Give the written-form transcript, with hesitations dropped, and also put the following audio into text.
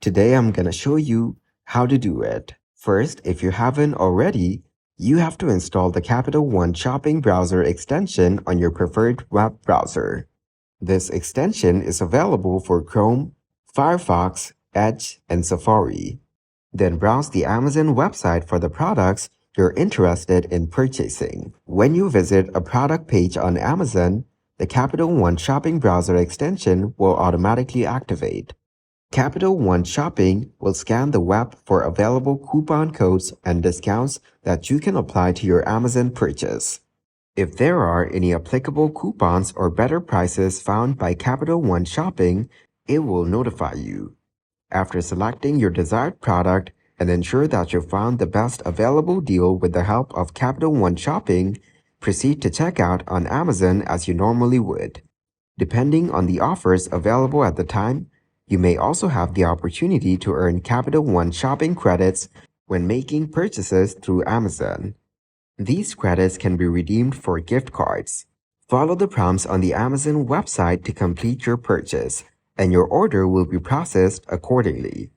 Today I'm gonna show you how to do it. First, if you haven't already, you have to install the Capital One Shopping Browser extension on your preferred web browser. This extension is available for Chrome, Firefox, Edge, and Safari. Then browse the Amazon website for the products you're interested in purchasing. When you visit a product page on Amazon, the Capital One Shopping Browser extension will automatically activate. Capital One Shopping will scan the web for available coupon codes and discounts that you can apply to your Amazon purchase. If there are any applicable coupons or better prices found by Capital One Shopping, it will notify you. After selecting your desired product and ensure that you found the best available deal with the help of Capital One Shopping, proceed to checkout on Amazon as you normally would. Depending on the offers available at the time, you may also have the opportunity to earn Capital One Shopping credits when making purchases through Amazon. These credits can be redeemed for gift cards. Follow the prompts on the Amazon website to complete your purchase, and your order will be processed accordingly.